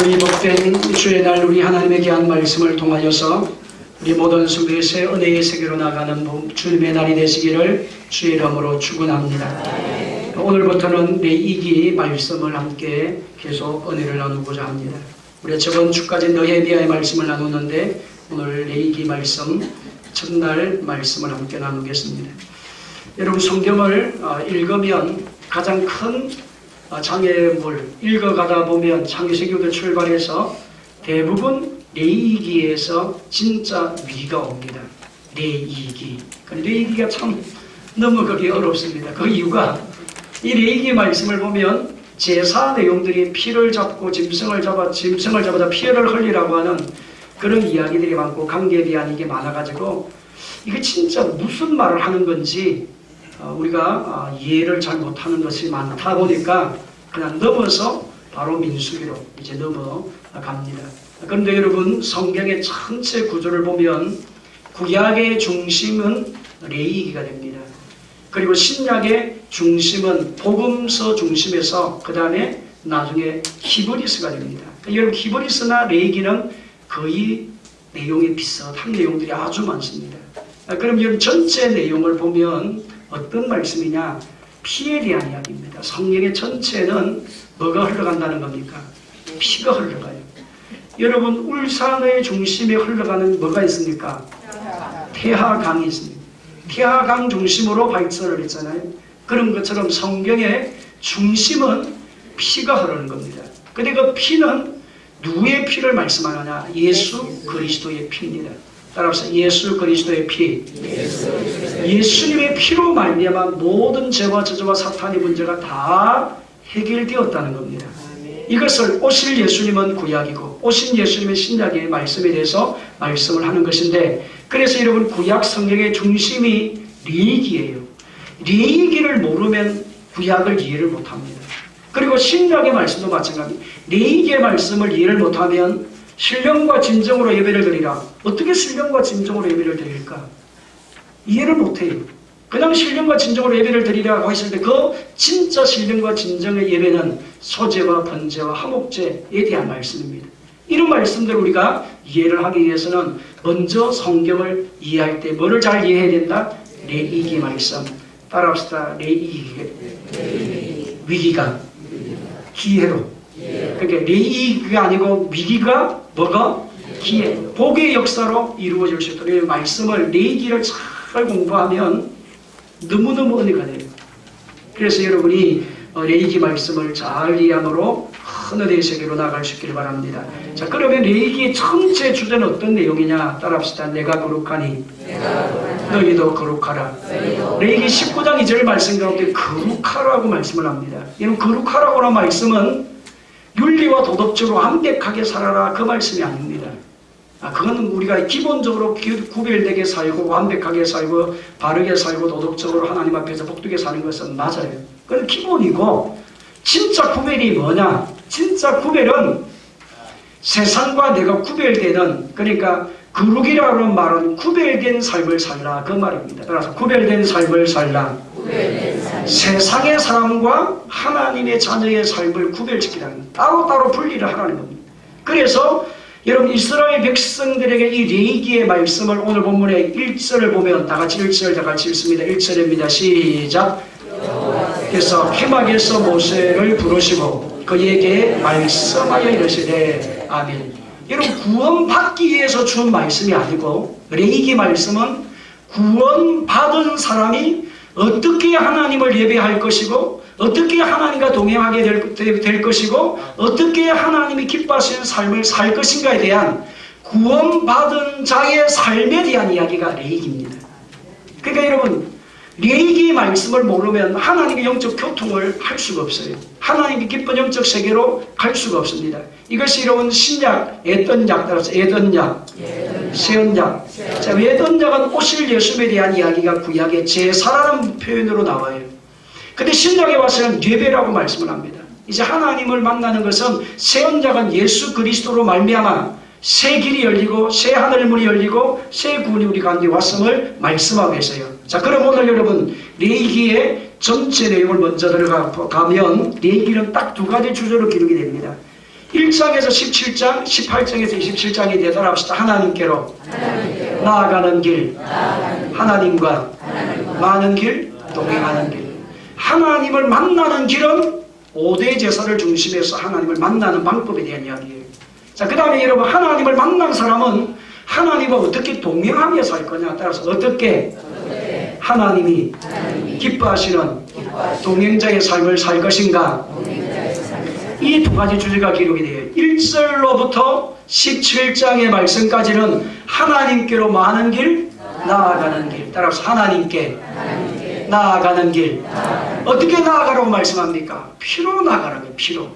우리 복된 주의 날 우리 하나님의 귀한 말씀을 통하여서 우리 모든 성도의 은혜의 세계로 나가는 주님의 날이 되시기를 주의 이름으로 축원합니다. 오늘부터는 레위기 말씀을 함께 계속 은혜를 나누고자 합니다. 우리가 저번 주까지 느헤미야의 말씀을 나누는데 오늘 레위기 말씀 첫날 말씀을 함께 나누겠습니다. 여러분 성경을 읽으면 가장 큰 장애물 읽어가다 보면 창세기부터 출발해서 대부분 레위기에서 진짜 위기가 옵니다. 레위기. 레위기가 참 넘어가기 어렵습니다. 그 이유가 이 레위기 말씀을 보면 제사 내용들이 피를 잡고 짐승을 잡아서 피를 흘리라고 하는 그런 이야기들이 많고 관계에 대한 이게 많아가지고 이게 진짜 무슨 말을 하는 건지 우리가 이해를 잘 못하는 것이 많다 보니까 그냥 넘어서 바로 민수기로 이제 넘어갑니다. 그런데 여러분 성경의 전체 구조를 보면 구약의 중심은 레위기가 됩니다. 그리고 신약의 중심은 복음서 중심에서 그 다음에 나중에 히브리서가 됩니다. 여러분 히브리서나 레위기는 거의 내용이 비슷한 내용들이 아주 많습니다. 그럼 여러분 전체 내용을 보면 어떤 말씀이냐? 피에 대한 이야기입니다. 성경의 전체는 뭐가 흘러간다는 겁니까? 피가 흘러가요. 여러분 울산의 중심에 흘러가는 뭐가 있습니까? 태하강이 있습니다. 태하강 중심으로 발전을 했잖아요. 그런 것처럼 성경의 중심은 피가 흐르는 겁니다. 근데 그 피는 누구의 피를 말씀하느냐? 예수 그리스도의 피입니다. 따라서 예수 그리스도의 피, 예수님의 피로 말미암아 모든 죄와 저주와 사탄의 문제가 다 해결되었다는 겁니다. 이것을 오실 예수님은 구약이고 오신 예수님의 신약의 말씀에 대해서 말씀을 하는 것인데, 그래서 여러분 구약 성경의 중심이 레위기예요. 레위기를 모르면 구약을 이해를 못합니다. 그리고 신약의 말씀도 마찬가지입니다. 레위기의 말씀을 이해를 못하면 신령과 진정으로 예배를 드리라. 어떻게 신령과 진정으로 예배를 드릴까? 이해를 못해요. 그냥 신령과 진정으로 예배를 드리라고 했을 때 그 진짜 신령과 진정의 예배는 소제와 번제와 화목제에 대한 말씀입니다. 이런 말씀들을 우리가 이해를 하기 위해서는 먼저 성경을 이해할 때 뭐를 잘 이해해야 된다? 레위기 말씀. 따라합시다. 레위기. 위기가 기회로. 그러니까 레위기가 아니고 위기가 뭐가? 기회. 복의 역사로 이루어질 수 있도록 말씀을 레위기를 잘 공부하면 너무너무 은혜가 돼요. 그래서 여러분이 레위기 말씀을 잘 이해함으로 하늘의 세계로 나갈 수 있기를 바랍니다. 자, 그러면 레위기의 전체 주제는 어떤 내용이냐? 따라합시다. 내가 거룩하니 너희도 거룩하라. 레위기 19장 2절 말씀 가운데 거룩하라고 말씀을 합니다. 이런 거룩하라고 하는 말씀은 윤리와 도덕적으로 완벽하게 살아라 그 말씀이 아닙니다. 그건 우리가 기본적으로 구별되게 살고 완벽하게 살고 바르게 살고 도덕적으로 하나님 앞에서 복되게 사는 것은 맞아요. 그건 기본이고, 진짜 구별이 뭐냐? 진짜 구별은 세상과 내가 구별되는, 그러니까 거룩이라는 말은 구별된 삶을 살라 그 말입니다. 따라서 구별된 삶을 살라. 세상의 사람과 하나님의 자녀의 삶을 구별시키라는, 따로따로 분리를 하라는 겁니다. 그래서 여러분 이스라엘 백성들에게 이 레위기의 말씀을 오늘 본문의 1절을 보면 다 같이 1절 다 같이 읽습니다. 1절입니다. 시작. 그래서 케막에서 모세를 부르시고 그에게 말씀하여 이르시되 아멘. 여러분 구원받기 위해서 준 말씀이 아니고 레위기 말씀은 구원받은 사람이 어떻게 하나님을 예배할 것이고 어떻게 하나님과 동행하게 될 것이고 어떻게 하나님이 기뻐하시는 삶을 살 것인가에 대한 구원받은 자의 삶에 대한 이야기가 레위기입니다. 그러니까 여러분 레위기 말씀을 모르면 하나님의 영적 교통을 할 수가 없어요. 하나님의 기쁜 영적 세계로 갈 수가 없습니다. 이것이 여러분 신약, 에던약, 따라서 에던약, 세언약. 자, 에던약은 오실 예수님에 대한 이야기가 구약의 제사라는 표현으로 나와요. 근데 신약에 와서는 예배라고 말씀을 합니다. 이제 하나님을 만나는 것은 세언약은 예수 그리스도로 말미암아 새 길이 열리고 새 하늘문이 열리고 새 구원이 우리 가운데 왔음을 말씀하고 있어요. 자, 그럼 오늘 여러분 레위기의 전체 내용을 먼저 들어가면 레위기는 딱 두 가지 주제로 기록이 됩니다. 1장에서 17장, 18장에서 27장이 따라합시다. 하나님께로 나아가는 길, 하나님과 많은 길, 동행하는 길. 하나님을 만나는 길은 5대 제사를 중심해서 하나님을 만나는 방법에 대한 이야기예요. 자, 그 다음에 여러분, 하나님을 만난 사람은 하나님과 어떻게 동행하며 살 거냐 따라서 어떻게 하나님이 기뻐하시는 동행자의 삶을 살 것인가. 이 두 가지 주제가 기록이 돼요. 1절로부터 17장의 말씀까지는 하나님께로 많은 길, 나아가는 길. 따라서 하나님께 나아가는 길. 어떻게 나아가라고 말씀합니까? 피로 나아가라는 거예요. 피로.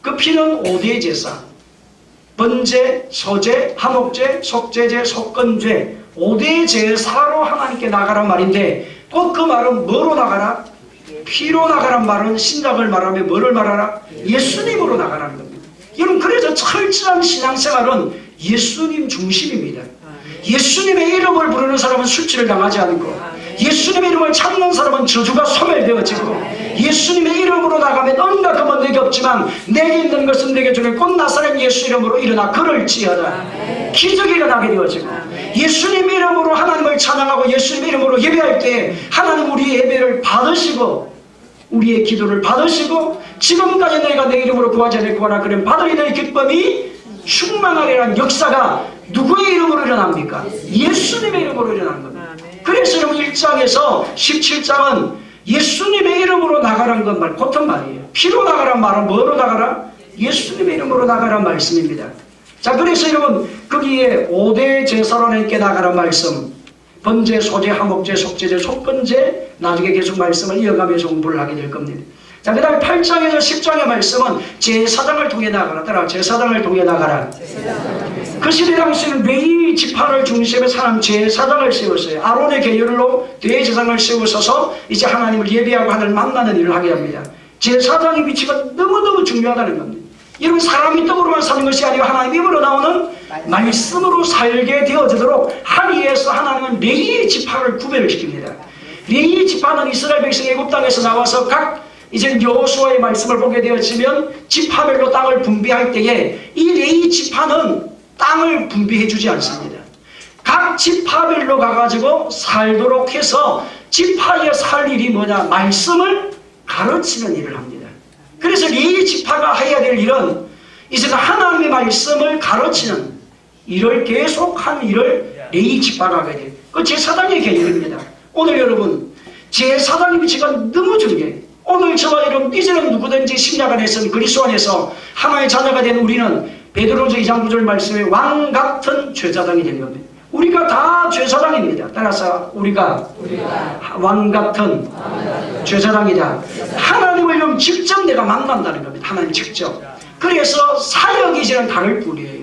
그 피는 5대 제사, 번제, 소제, 한옥제, 속제제, 속건제, 5대 제사로 하나님께 나가란 말인데, 꼭 그 말은 뭐로 나가라? 피로 나가란 말은 신약을 말하면 뭐를 말하라? 예수님으로 나가라는 겁니다. 여러분, 그래서 철저한 신앙생활은 예수님 중심입니다. 예수님의 이름을 부르는 사람은 수치를 당하지 않고, 예수님의 이름을 찾는 사람은 저주가 소멸되어지고, 예수님의 이름으로 나가면 온갖 금은 내게 없지만 내게 있는 것은 내게 주는 곧 나사렛 예수 이름으로 일어나 그럴지어다. 기적이 일어나게 되어지고, 예수님 이름으로 하나님을 찬양하고 예수님 이름으로 예배할 때 하나님 우리의 예배를 받으시고 우리의 기도를 받으시고, 지금까지 내가 내 이름으로 구하지 않을 구하라 그러면 받으리 너의 기쁨이 충만하리라는 역사가 누구의 이름으로 일어납니까? 예수님의 이름으로 일어나는 겁니다. 그래서 여러분 1장에서 17장은 예수님의 이름으로 나가라는 건 말, 같은 말이에요. 피로 나가란 말은 뭐로 나가라? 예수님의 이름으로 나가란 말씀입니다. 자, 그래서 여러분 거기에 5대 제사로 하나님께 나가란 말씀, 번제, 소제, 한옥제, 속제제, 속건제, 나중에 계속 말씀을 이어가면서 공부를 하게 될 겁니다. 자, 그 다음에 8장에서 10장의 말씀은 제사장을 통해 나가라. 따라 제사장을 통해 나가라. 그 시대 당시에는 레위 지파를 중심에 사람 제사장을 세웠어요. 아론의 계율로 대제사장을 세우셔서 이제 하나님을 예배하고 하나님을 만나는 일을 하게 합니다. 제사장의 위치가 너무너무 중요하다는 겁니다. 여러분, 사람이 떡으로만 사는 것이 아니고 하나님의 입으로 나오는 말씀으로 살게 되어지도록 하기 위해서 하나님은 레위 지파를 구별을 시킵니다. 레위 지파는 이스라엘 백성이 애굽 땅에서 나와서 각 이제 여호수아의 말씀을 보게 되어지면 지파별로 땅을 분배할 때에 이 레위 지파는 땅을 분배해 주지 않습니다. 각 지파별로 가가지고 살도록 해서 지파에 살 일이 뭐냐? 말씀을 가르치는 일을 합니다. 그래서 레위 지파가 해야 될 일은 이제 하나님의 말씀을 가르치는 일을 계속하는 일을 레위 지파가 하게 돼요. 그 제사장의 개념입니다. 오늘 여러분, 제사장의 위치가 너무 중요해요. 오늘 저와 여러분, 이제는 누구든지 신약 안에서 그리스도 안에서 하나님의 자녀가 된 우리는 베드로전서 2장 9절 말씀에 왕 같은 제사장이 된 겁니다. 우리가 다 제사장입니다. 따라서 우리가 왕 같은 제사장이다. 하나님을 좀 직접 내가 만난다는 겁니다. 하나님 직접. 그래서 사역이 이제는 다를 뿐이에요.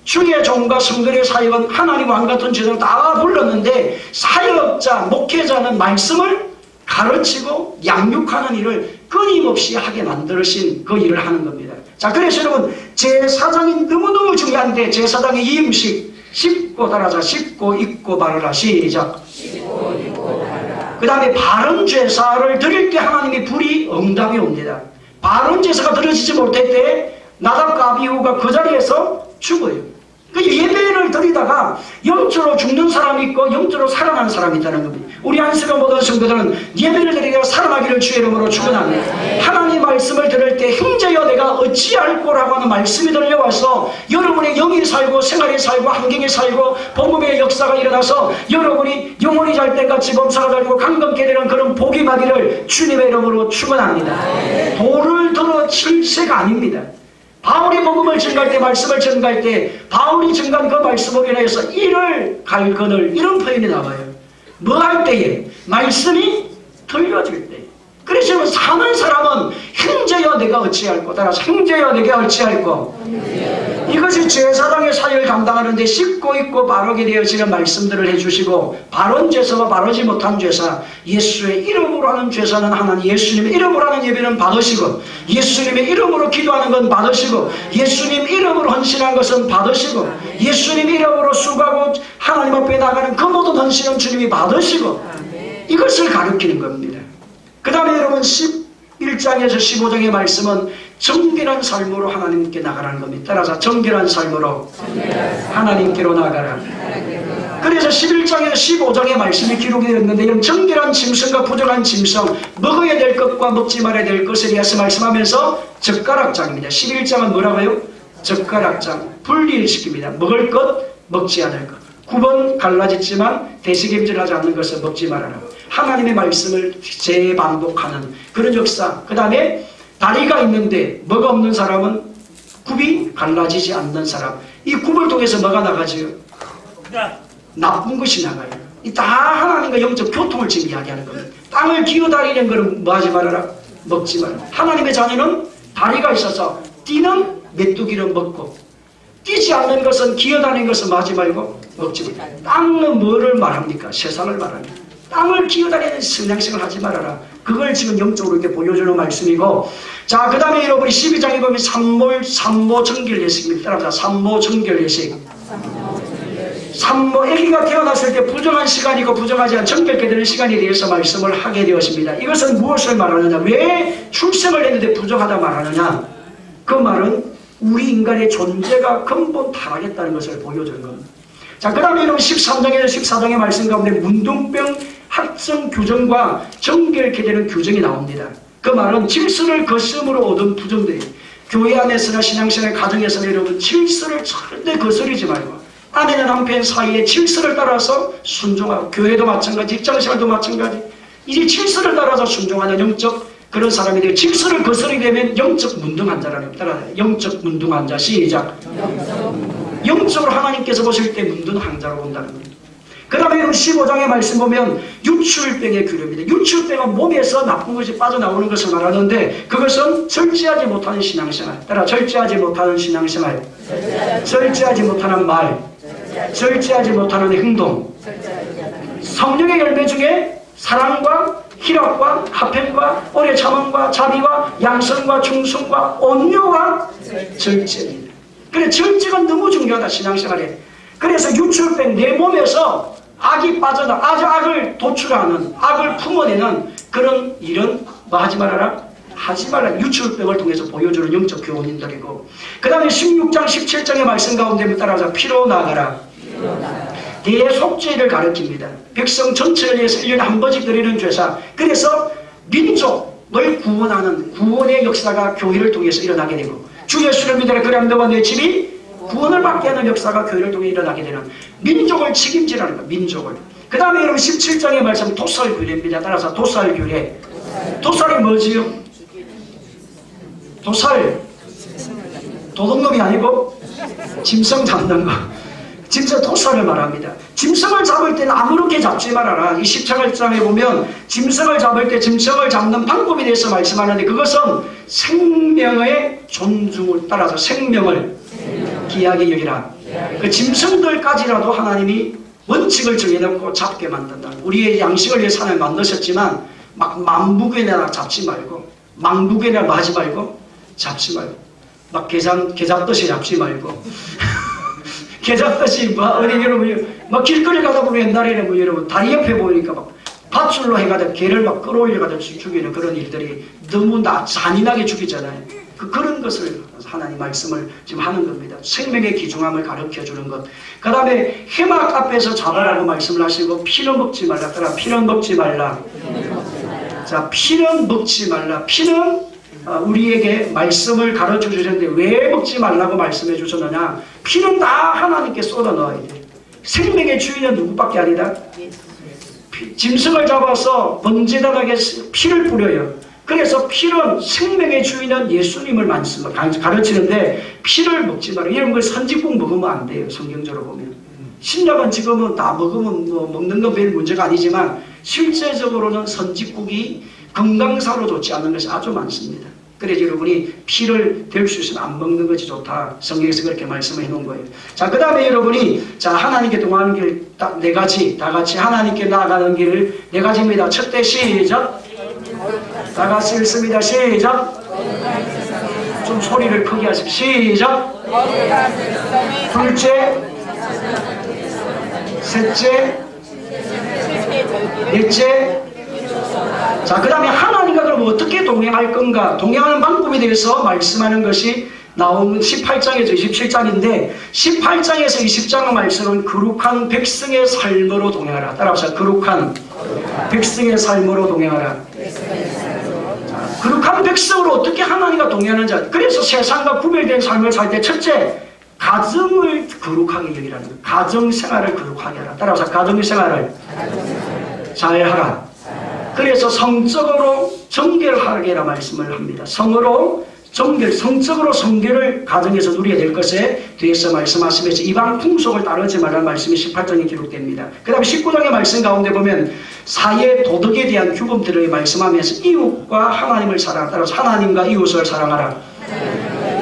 주의 종과 성도의 사역은 하나님 왕 같은 제사장 다 불렀는데, 사역자, 목회자는 말씀을 가르치고 양육하는 일을 끊임없이 하게 만드신 그 일을 하는 겁니다. 자, 그래서 여러분, 제사장이 너무너무 중요한데, 제사장의 이음식, 씹고 따라자. 씹고 입고 바르라. 시작. 그 다음에 바른 제사를 드릴 때 하나님의 불이 응답이 옵니다. 바른 제사가 드려지지 못할 때 나답과 아비후가 그 자리에서 죽어요. 그 예배를 드리다가 영적으로 죽는 사람이 있고 영적으로 살아나는 사람이 있다는 겁니다. 우리 안수가 모든 성도들은 예배를 드리다가 살아나기를 주의 이름으로 축원합니다. 하나님 말씀을 들을 때 형제여 내가 어찌할꼬라고 하는 말씀이 들려와서 여러분의 영이 살고 생활이 살고 환경이 살고 복음의 역사가 일어나서 여러분이 영혼이 잘 때같이 범사가 달고 강건케 되는 그런 복이 받기를 주님의 이름으로 축원합니다. 돌을 들어 칠세가 아닙니다. 바울이 복음을 증가할 때, 말씀을 증가할 때, 바울이 증가한 그 말씀으로 인해서 이를 갈거늘, 이런 표현이 나와요. 뭐 할 때에? 말씀이 들려질 때. 그래서 사는 사람은 형제여 내가 어찌할꼬, 따라서 형제여 내가 어찌할꼬. 이것이 제사장의 사역을 감당하는데 씻고 입고 바르게 되어지는 말씀들을 해주시고, 바른 제사와 바르지 못한 제사, 예수의 이름으로 하는 제사는 하나님 예수님의 이름으로 하는 예배는 받으시고, 예수님의 이름으로 기도하는 건 받으시고, 예수님 이름으로 헌신한 것은 받으시고, 예수님 이름으로 수고하고 하나님 앞에 나가는 그 모든 헌신은 주님이 받으시고, 이것을 가르치는 겁니다. 그 다음에 여러분 11장에서 15장의 말씀은 정결한 삶으로 하나님께 나가라는 겁니다. 따라서 정결한 삶으로 하나님께로 나가라. 그래서 11장에서 15장의 말씀이 기록이 되었는데 이런 정결한 짐승과 부정한 짐승, 먹어야 될 것과 먹지 말아야 될 것에 대해서 말씀하면서 젓가락장입니다. 11장은 뭐라고요? 젓가락장, 분리시킵니다. 먹을 것, 먹지 않을 것. 9번 갈라졌지만 대식임질하지 않는 것을 먹지 말아라. 하나님의 말씀을 재반복하는 그런 역사. 그 다음에 다리가 있는데 뭐가 없는 사람은 굽이 갈라지지 않는 사람. 이 굽을 통해서 뭐가 나가지요? 나쁜 것이 나가요. 이 다 하나님과 영적 교통을 지금 이야기하는 겁니다. 땅을 기어다니는 것은 뭐 하지 말아라? 먹지 말아라. 하나님의 자녀는 다리가 있어서 뛰는 메뚜기를 먹고 뛰지 않는 것은 기어다니는 것은 뭐 하지 말고 먹지 말아라. 땅은 뭐를 말합니까? 세상을 말합니다. 땅을 기어다니는 신앙생활 하지 말아라. 그걸 지금 영적으로 이렇게 보여주는 말씀이고, 자, 그 다음에 여러분이 12장에 보면 산모 정결 예식입니다. 따라서 산모 정결 예식. 산모, 아기가 태어났을 때 부정한 시간이고 부정하지 않은 정결케 되는 시간에 대해서 말씀을 하게 되었습니다. 이것은 무엇을 말하느냐? 왜 출생을 했는데 부정하다 말하느냐? 그 말은 우리 인간의 존재가 근본 타락했다는 것을 보여주는 겁니다. 자, 그 다음에 여러분 13장에서 14장의 말씀 가운데 문둥병 학성 규정과 정결케 되는 규정이 나옵니다. 그 말은 질서를 거스름으로 얻은 부정들이 교회 안에서나 신앙생활 가정에서나 여러분 질서를 절대 거스르지 말고 아내와 남편 사이에 질서를 따라서 순종하고, 교회도 마찬가지, 직장생활도 마찬가지, 이제 질서를 따라서 순종하는 영적 그런 사람이 되고, 질서를 거스르게 되면 영적 문둥한 자라는 따라 영적 문둥한 자. 시작. 영적으로 하나님께서 보실 때 문둥한 자로 본다는 겁니다. 그 다음에 15장의 말씀 보면 유출병의 규례입니다. 유출병은 몸에서 나쁜 것이 빠져나오는 것을 말하는데 그것은 절제하지 못하는 신앙생활. 따라 절제하지 못하는 신앙생활, 절제하지 못하는 말, 절제하지 못하는 행동. 성령의 열매 중에 사랑과 희락과 화평과 오래 참음과 자비와 양선과 충성과 온유와 절제입니다. 그래, 절제가 너무 중요하다 신앙생활에. 그래서 유출병, 내 몸에서 악이 빠져나 아주 악을 도출하는, 악을 품어내는 그런 일은 뭐 하지 말아라? 하지 말아라. 유출병을 통해서 보여주는 영적 교훈인들이고, 그 다음에 16장 17장의 말씀 가운데 따라서 피로 나가라. 내 속죄를 가르칩니다. 백성 전체를 위해서 1년에 한 번씩 드리는 제사. 그래서 민족을 구원하는 구원의 역사가 교회를 통해서 일어나게 되고, 주 예수를 믿으라 그리하면 너와 내 집이 구원을 받게 하는 역사가 교회를 통해 일어나게 되는, 민족을 책임지라는 거, 민족을. 그 다음에 여러분 17장의 말씀 도살규례입니다. 따라서 도살규례. 도살이 뭐지요? 도살, 도둑놈이 아니고 짐승 잡는 거. 짐승 도살을 말합니다. 짐승을 잡을 때는 아무렇게 잡지 말아라. 이 17장에 보면 짐승을 잡을 때 짐승을 잡는 방법에 대해서 말씀하는데, 그것은 생명의 존중을 따라서 생명을 귀하게 여기라. 그 짐승들까지라도 하나님이 원칙을 정해놓고 잡게 만든다. 우리의 양식을 위해 하나님 만드셨지만 막 만부견이나 잡지 말고, 망부견이나 하지 말고, 잡지 말고, 막 개 잡듯이 잡지 말고 개 잡듯이 어디 여러분 막 길거리 가다 보면 옛날에는 뭐 여러분 다리 옆에 보니까 막 밧줄로 해가지고 개를 막 끌어올려가지고 죽이는 그런 일들이 너무 잔인하게 죽이잖아요. 그런 것을 하나님 말씀을 지금 하는 겁니다. 생명의 귀중함을 가르쳐주는 것. 그 다음에 해막 앞에서 잡아라고 말씀을 하시고, 피는 먹지 말라. 그러나 피는 먹지 말라. 자, 피는 먹지 말라. 피는 우리에게 말씀을 가르쳐 주셨는데 왜 먹지 말라고 말씀해 주셨느냐? 피는 다 하나님께 쏟아 넣어야 돼. 생명의 주인은 누구밖에 아니다? 짐승을 잡아서 번제단에게 피를 뿌려요. 그래서 피는, 생명의 주인은 예수님을 가르치는데 피를 먹지 말아요. 이런 걸 선지국 먹으면 안 돼요. 성경적으로 보면. 신약은 지금은 다 먹으면 뭐 먹는 건 별 문제가 아니지만 실제적으로는 선지국이 건강사로 좋지 않은 것이 아주 많습니다. 그래서 여러분이 피를 될 수 있으면 안 먹는 것이 좋다. 성경에서 그렇게 말씀해 놓은 거예요. 자, 그 다음에 여러분이 자, 하나님께 동하는 길 딱 네 가지, 다 같이 하나님께 나아가는 길을 네 가지입니다. 첫째 시작. 다 같이 읽습니다. 시작. 좀 소리를 크게 하십시오. 시작. 둘째, 셋째, 넷째. 자, 그 다음에 하나님과 여러분 어떻게 동행할 건가? 동행하는 방법에 대해서 말씀하는 것이 나온 18장에서 27장인데 18장에서 20장 말씀은 거룩한 백성의 삶으로 동행하라. 따라서 거룩한 백성의 삶으로 동행하라. 거룩한 백성으로 어떻게 하나님과 동행하는지. 그래서 세상과 구별된 삶을 살 때 첫째, 가정을 거룩하게 여기라는 거예요. 가정생활을 거룩하게 하라. 따라서 가정생활을 잘 하라. 그래서 성적으로 정결하게라 말씀을 합니다. 성으로 정결, 성적으로 성결을 가정에서 누려야 될 것에 대해서 말씀하시면서 이방 풍속을 따르지 말라는 말씀이 18장에 기록됩니다. 그 다음에 19장의 말씀 가운데 보면 사회 도덕에 대한 규범들을 말씀하면서 이웃과 하나님을 사랑하라. 따라서 하나님과 이웃을 사랑하라.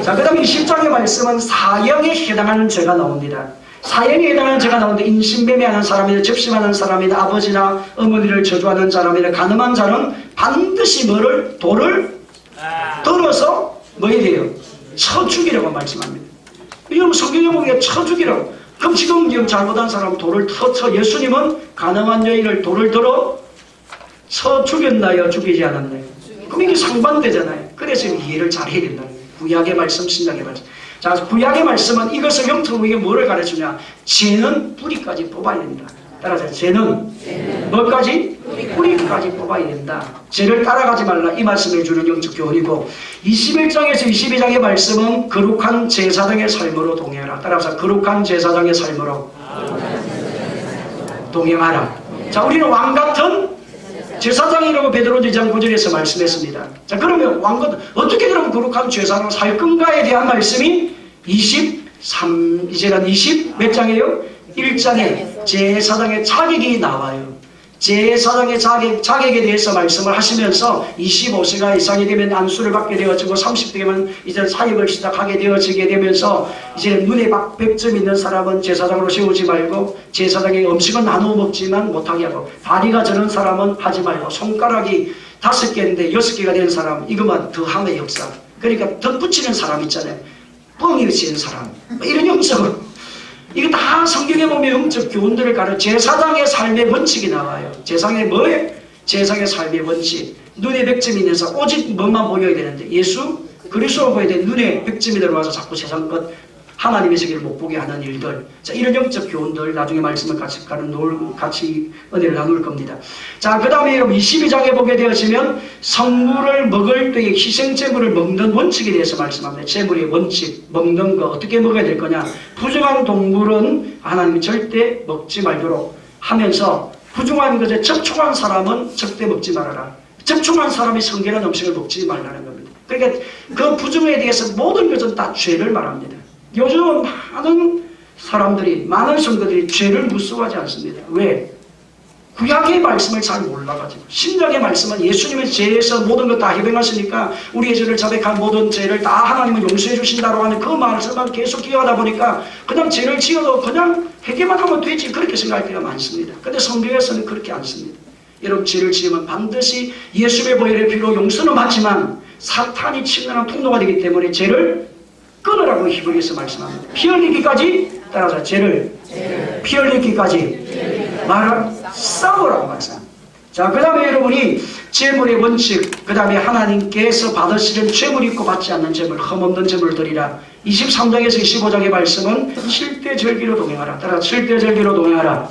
자, 그 다음에 20장의 말씀은 사형에 해당하는 죄가 나옵니다. 사형에 해당하는 죄가 나오는데 인신매매하는 사람이나 접심하는 사람이나 아버지나 어머니를 저주하는 사람이나 가늠한 자는 반드시 뭐를? 돌을 들어서 뭐 해야 돼요? 쳐 죽이라고 말씀합니다. 여러분 성경에 보면 쳐 죽이라고. 그럼 지금 잘못한 사람은 돌을 쳐. 예수님은 가늠한 여인을 돌을 들어 쳐 죽였나요? 죽이지 않았나요? 그럼 이게 상반되잖아요. 그래서 이해를 잘 해야 된다는 거예요. 구약의 말씀, 신약의 말씀. 자, 구약의 말씀은 이것을 영적으로 뭐를 가르치냐? 죄는 뿌리까지 뽑아야 된다. 따라서 죄는 뭘까지? 뿌리까지 뽑아야 된다. 죄를 따라가지 말라. 이 말씀을 주는 영적 교훈이고 21장에서 22장의 말씀은 거룩한 제사장의 삶으로 동행하라. 따라서 거룩한 제사장의 삶으로 동행하라. 자, 우리는 왕같은 제사장이라고 베드로 2장 9절에서 말씀했습니다. 자, 그러면 왕같은 어떻게 그러면 거룩한 제사장으로 살 건가에 대한 말씀이 23, 이제는 20 몇 장이에요? 1장에 제사장의 자격이 나와요. 제사장의 자격에 대해서 말씀을 하시면서 25세가 이상이 되면 안수를 받게 되어지고 30대면 이제 사역을 시작하게 되어지게 되면서 이제 눈에 백점 있는 사람은 제사장으로 세우지 말고 제사장의 음식은 나누어 먹지만 못하게 하고 다리가 저런 사람은 하지 말고 손가락이 5개인데 6개가 된 사람 이것만 더함의 역사. 그러니까 덧붙이는 사람 있잖아요. 뻥이 치는 사람 이런 영적으로 이거 다 성경에 보면 영적 교훈들을 가르쳐 제사장의 삶의 원칙이 나와요. 제사장의 뭐예요? 제사장의 삶의 원칙. 눈에 백점이 있는 오직 뭐만 보여야 되는데 예수 그리스도로 보여야 되는데 눈에 백점이 들어와서 자꾸 세상 것 하나님의 세계를 못 보게 하는 일들. 자, 이런 영적 교훈들 나중에 말씀을 같이 은혜를 나눌 겁니다. 자, 그 다음에 여러분 22장에 보게 되어지면 성물을 먹을 때에 희생제물을 먹는 원칙에 대해서 말씀합니다. 제물의 원칙, 먹는 거 어떻게 먹어야 될 거냐. 부정한 동물은 하나님이 절대 먹지 말도록 하면서 부정한 것에 접촉한 사람은 절대 먹지 말아라. 접촉한 사람이 성결한 음식을 먹지 말라는 겁니다. 그러니까 그 부정에 대해서 모든 것은 다 죄를 말합니다. 요즘은 많은 사람들이, 많은 성도들이 죄를 무서워하지 않습니다. 왜? 구약의 말씀을 잘 몰라가지고. 신약의 말씀은 예수님의 죄에서 모든 것 다 해병하시니까 우리의 죄를 자백한 모든 죄를 다 하나님은 용서해 주신다고 하는 그 말씀만 계속 기억하다 보니까 그냥 죄를 지어도 그냥 회개만 하면 되지 그렇게 생각할 때가 많습니다. 근데 성경에서는 그렇게 않습니다. 여러분 죄를 지으면 반드시 예수의 보혈의 피로 용서는 받지만 사탄이 침략한 통로가 되기 때문에 죄를 끊으라고 히브리서 말씀합니다. 피 흘리기까지 따라서 죄를 피 흘리기까지 말을 싸우라고 말씀합니다. 자, 그 다음에 여러분이 제물의 원칙, 그 다음에 하나님께서 받으시는 제물 있고 받지 않는 제물, 흠없는 제물을 드리라. 23장에서 25장의 말씀은 7대 절기로 동행하라. 따라서 7대 절기로 동행하라.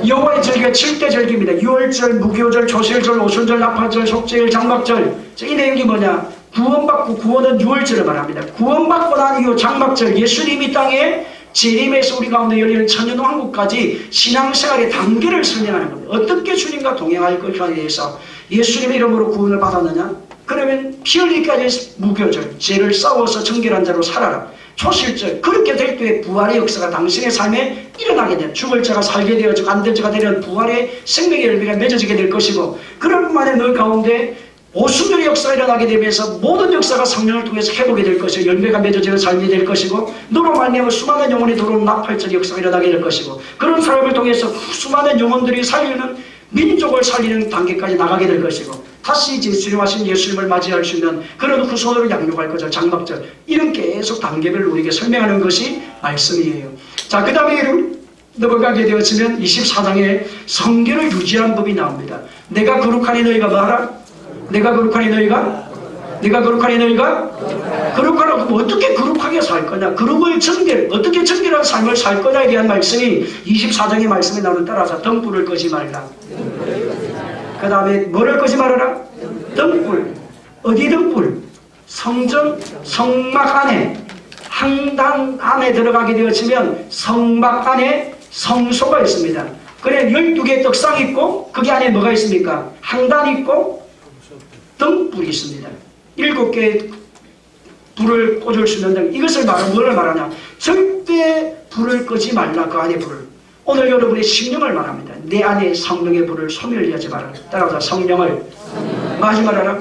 여호와의 절기가 7대 절기입니다. 유월절, 무교절, 조실절, 오순절, 나팔절, 속죄일, 장막절. 이 내용이 뭐냐? 구원받고 구원은 유월절을 말합니다. 구원받고 난 이후 장막절 예수님이 땅에 재림에서 우리 가운데 열리는 천년왕국까지 신앙생활의 단계를 설명하는 겁니다. 어떻게 주님과 동행할 것에 대해서 예수님의 이름으로 구원을 받았느냐? 그러면 피 흘리기까지 무교절, 죄를 싸워서 정결한 자로 살아라. 초실절, 그렇게 될 때에 부활의 역사가 당신의 삶에 일어나게 된 죽을 자가 살게 되어지고 안 될 자가 되는 부활의 생명의 열매가 맺어지게 될 것이고 그럴 뿐만에 너 가운데 오순절의 역사가 일어나게 되면서 모든 역사가 성령을 통해서 회복이 될 것이고 열매가 맺어지는 삶이 될 것이고 너로 말미암아 수많은 영혼이 들어오는 나팔절 역사가 일어나게 될 것이고 그런 사람을 통해서 수많은 영혼들이 살리는 민족을 살리는 단계까지 나가게 될 것이고 다시 이제 수용하신 예수님을 맞이할 수 있는 그런 후손으로 양육할 것을 장막절 이런 계속 단계별로 우리에게 설명하는 것이 말씀이에요. 자, 그 다음에 넘어가게 되어지면 24장에 성결을 유지하는 법이 나옵니다. 내가 거룩하니 너희가 뭐하라? 내가 거룩하니 너희가? 내가 거룩하니 너희가? 거룩하라고 어떻게 거룩하게 살 거냐? 거룩을 어떻게 정결한 삶을 살 거냐에 대한 말씀이 24장의 말씀에 나오는 따라서 등불을 끄지 말라. 그 다음에 뭐를 끄지 말아라? 등불. 어디 등불? 성전, 성막 안에, 항당 안에 들어가게 되어지면 성막 안에 성소가 있습니다. 그래 12개의 떡상이 있고 거기 안에 뭐가 있습니까? 항단이 있고 등불이 있습니다. 7개의 불을 꽂을 수 있는 등. 이것을 뭘 말하냐? 절대 불을 끄지 말라. 그 안에 불을. 오늘 여러분의 심령을 말합니다. 내 안에 성령의 불을 소멸하지 말아라. 따라서 성령을 마지 말아라.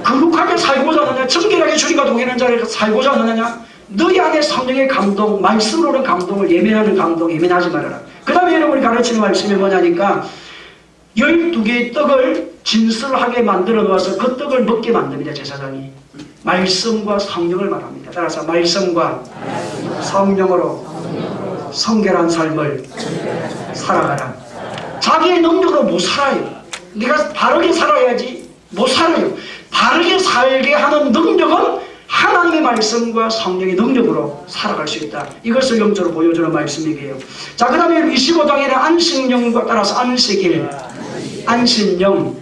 거룩하게 살고자 하느냐? 정결하게 주님과 동행하는 자를 살고자 하느냐? 너희 안에 성령의 감동, 말씀으로는 감동을 예민하는 감동 예민하지 말아라. 그 다음에 여러분이 가르치는 말씀이 뭐냐니까 12개의 떡을 진설하게 만들어 놓아서 그 떡을 먹게 만듭니다. 제사장이. 말씀과 성령을 말합니다. 따라서 말씀과 성령으로 성결한 삶을 살아가라. 자기의 능력으로 못 살아요. 내가 바르게 살아야지 못 살아요. 바르게 살게 하는 능력은 하나님의 말씀과 성령의 능력으로 살아갈 수 있다. 이것을 영적으로 보여주는 말씀이에요. 자, 그 다음에 25장에는 안식령과 따라서 안식일, 안식령,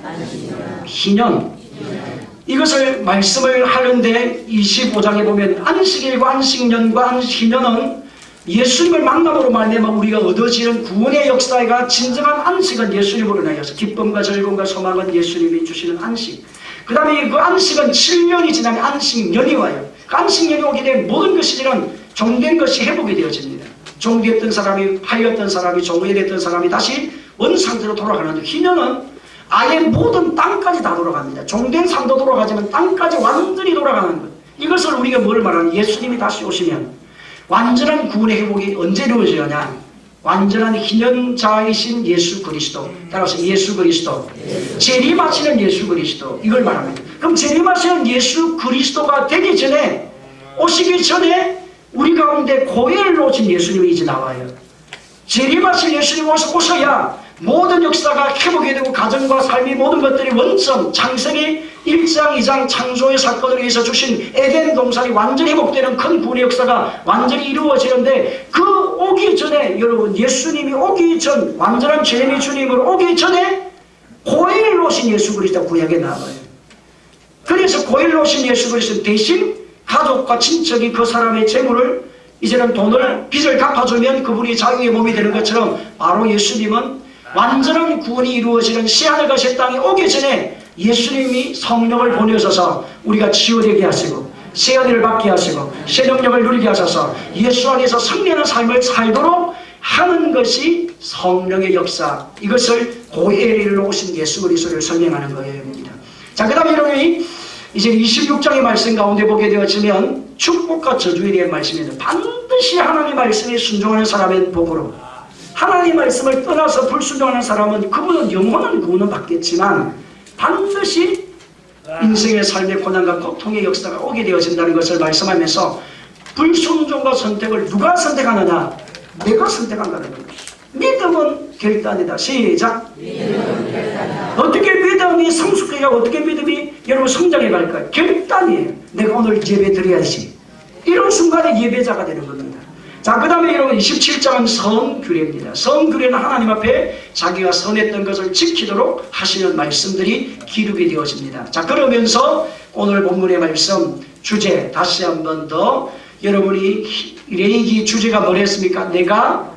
희년, 이것을 말씀을 하는데 25장에 보면 안식일과 안식년과 희년은 예수님을 만남으로 말미암아 우리가 얻어지는 구원의 역사가 진정한 안식은 예수님으로 인하여서 기쁨과 즐거움과 소망은 예수님이 주시는 안식. 그 다음에 그 안식은 7년이 지나면 안식년이 와요. 그 안식년이 오게 되면 모든 것이지는 종된 것이 회복이 되어집니다. 종되었던 사람이 팔렸던 사람이 종회됐던 사람이 다시 원상태로 돌아가는데 희년은 아예 모든 땅까지 다 돌아갑니다. 종된 삶도 돌아가지만 땅까지 완전히 돌아가는 것. 이것을 우리가 뭘 말하는 예수님이 다시 오시면 완전한 구원의 회복이 언제 이루어지느냐? 완전한 희년자이신 예수 그리스도, 따라서 예수 그리스도, 재림하시는 예수 그리스도, 이걸 말합니다. 그럼 재림하시는 예수 그리스도가 되기 전에, 오시기 전에 우리 가운데 고혈로 오신 예수님이 이제 나와요. 재림하신 예수님이 오셔야 모든 역사가 회복이 되고 가정과 삶이 모든 것들이 원점, 창세기 1장 2장 창조의 사건으로 인해서 주신 에덴 동산이 완전히 회복되는 큰 구원의 역사가 완전히 이루어지는데, 그 오기 전에 여러분 예수님이 오기 전, 완전한 재림의 주님으로 오기 전에 고혈로 오신 예수 그리스도가 구약에 나와요. 그래서 고혈로 오신 예수 그리스도 대신 가족과 친척이 그 사람의 재물을, 이제는 돈을 빚을 갚아주면 그분이 자유의 몸이 되는 것처럼, 바로 예수님은 완전한 구원이 이루어지는 새하늘과 새 땅이 오기 전에 예수님이 성령을 보내셔서 우리가 치유되게 하시고 새하늘을 받게 하시고 새 능력을 누리게 하셔서 예수 안에서 승리하는 삶을 살도록 하는 것이 성령의 역사. 이것을 고엘로 오신 예수 그리스도를 설명하는 거입니다. 자, 그 다음에 여러분이 이제 26장의 말씀 가운데 보게 되어지면 축복과 저주에 대한 말씀입니다. 반드시 하나님의 말씀에 순종하는 사람은 복으로, 하나님의 말씀을 떠나서 불순종하는 사람은 그분은 영원한 구원은 받겠지만 반드시 인생의 삶의 고난과 고통의 역사가 오게 되어진다는 것을 말씀하면서, 불순종과 선택을 누가 선택하느냐? 내가 선택한다는 겁니다. 믿음은 결단이다. 시작. 어떻게 믿음이 성숙해가, 어떻게 믿음이 여러분 성장해 갈까요? 결단이에요. 내가 오늘 예배 드려야지. 이런 순간에 예배자가 되는 겁니다. 자, 그 다음에 여러분 27장은 성규례입니다. 성규례는 하나님 앞에 자기가 선했던 것을 지키도록 하시는 말씀들이 기록이 되어집니다. 자, 그러면서 오늘 본문의 말씀 주제 다시 한 번 더, 여러분이 레위기 주제가 뭐랬습니까? 내가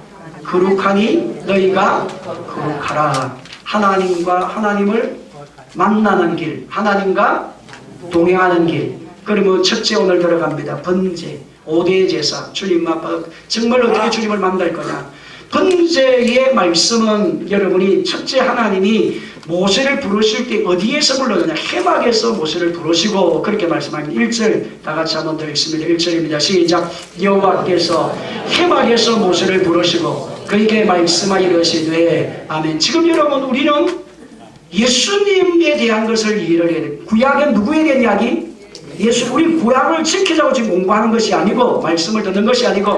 거룩하니 너희가 거룩하라. 하나님을 만나는 길, 하나님과 동행하는 길. 그러면 첫째 오늘 들어갑니다. 번제, 5대 제사. 주님 앞에 정말 어떻게 주님을 만날 거냐? 번제의 말씀은 여러분이 첫째 하나님이 모세를 부르실 때 어디에서 불렀느냐? 해막에서 모세를 부르시고 그렇게 말씀합니다. 1절 다 같이 한번 더 읽습니다. 1절입니다. 시작. 여호와께서 해막에서 모세를 부르시고 그에게 말씀하여 이르시되, 아멘. 지금 여러분 우리는 예수님에 대한 것을 이해를 해야 돼요. 구약은 누구에 대한 이야기? 예수. 우리 구약을 지키자고 지금 공부하는 것이 아니고, 말씀을 듣는 것이 아니고,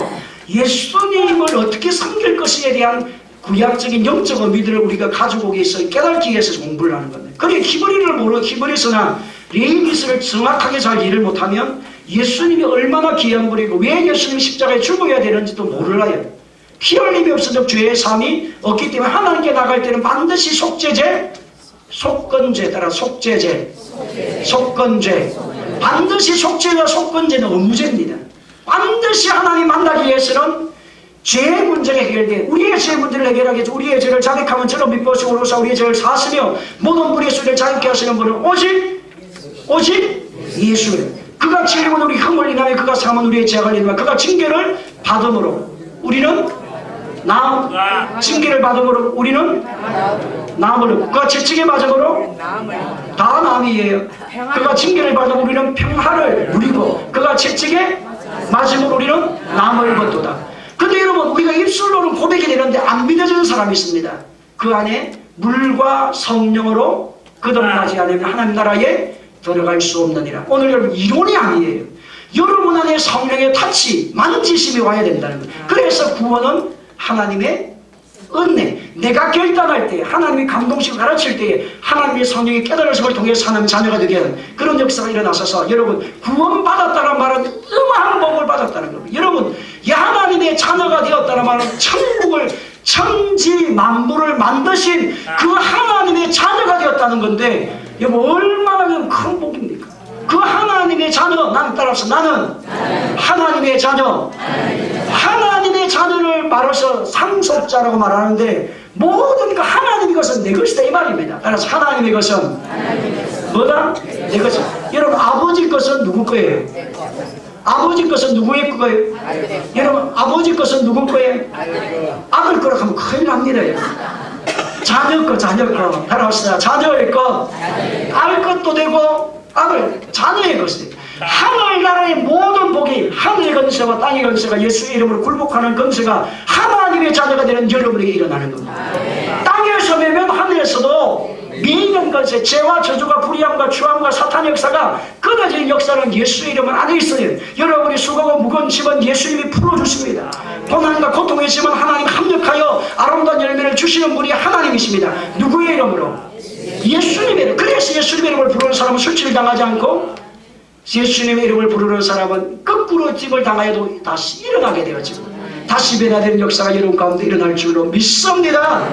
예수님을 어떻게 섬길 것에 대한 구약적인 영적 의미들을 우리가 가지고 오기 위해서 깨닫기 위해서 공부를 하는 겁니다. 그래 히브리를 모르고 히브리서나 레위기서를 정확하게 잘 이해를 못하면 예수님이 얼마나 귀한 분이고 왜 예수님이 십자가에 죽어야 되는지도 몰라요. 피 흘림이 없어도 죄의 삶이 없기 때문에 하나님께 나갈 때는 반드시 속죄제, 속건죄 따라 속죄제, 속건죄, 반드시 속죄와 속건죄는 의무제입니다. 반드시 하나님 만나기 위해서는 죄의 문제가 해결돼 우리의 죄의 문제를 해결하기 위해서 우리의 죄를 자백하면 저는 믿보시고 오로사 우리의 죄를 사하시며 모든 불의 수를 자유케 하시는 분은 오직 예수예요. 그가 찔림은 우리 흠을 인하여 그가 상함은 우리의 죄악을 인하여 그가 징계를 받음으로 우리는 징계를 받음으로 우리는 나음으로 그가 채찍에 맞음으로 다 나음이에요. 그가 징계를 받음으로 우리는 평화를 누리고 그가 채찍에 맞음으로 우리는 나음을 입었도다. 근데 여러분 우리가 입술로는 고백이 되는데 안 믿어지는 사람이 있습니다. 그 안에 물과 성령으로 거듭나지 않으면 하나님 나라에 들어갈 수 없느니라. 오늘 여러분 이론이 아니에요. 여러분 안에 성령의 타치 만지심이 와야 된다는 거예요. 그래서 구원은 하나님의 은혜. 내가 결단할 때 하나님이 감동식으로 가르칠 때에 하나님의 성령의 깨달음을 통해서 하나님의 자녀가 되게 하는 그런 역사가 일어나셔서 여러분 구원받았다는 말은 어마어마한 복을 받았다는 겁니다. 여러분 하나님의 자녀가 되었다는 말은 천국을 천지 만물을 만드신 그 하나님의 자녀가 되었다는 건데 여러분 얼마나 큰 복입니까? 그 하나님의 자녀 나는 따라서 나는 하나님의 자녀 하나님의 자녀를 말해서 상속자라고 말하는데 모든 그 하나님의 것은 내 것이다 이 말입니다. 따라서 하나님의 것은 뭐다? 내 것은. 여러분 아버지 것은 누구 거예요? 아버지 것은 누구의 거예요? 여러분 아버지 것은 누구 거예요? 아들 거라고 하면 큰일 납니다. 자녀 거 따라합시다. 자녀의 것 알 것도 되고 아들 자녀의 것이 하늘나라의 모든 복이 하늘의 건세와 땅의 건세가 예수의 이름으로 굴복하는 건세가 하나님의 자녀가 되는 여러분에게 일어나는 겁니다. 땅에서 매면 하늘에서도 미인의 건세, 죄와 저주가 불의함과 추함과 사탄의 역사가 끊어지는 역사는 예수의 이름 안에 있어요. 여러분이 수고하고 무거운 짐은 예수님이 풀어주십니다. 고난과 고통의 짐은 하나님 합력하여 아름다운 열매를 주시는 분이 하나님이십니다. 누구의 이름으로? 예수님의 이름. 그래서 예수님의 이름을 부르는 사람은 술취를 당하지 않고 예수님의 이름을 부르는 사람은 거꾸로 짐을 당하여도 다시 일어나게 되어지고 다시 변화되는 역사가 여러분 가운데 일어날 줄로 믿습니다.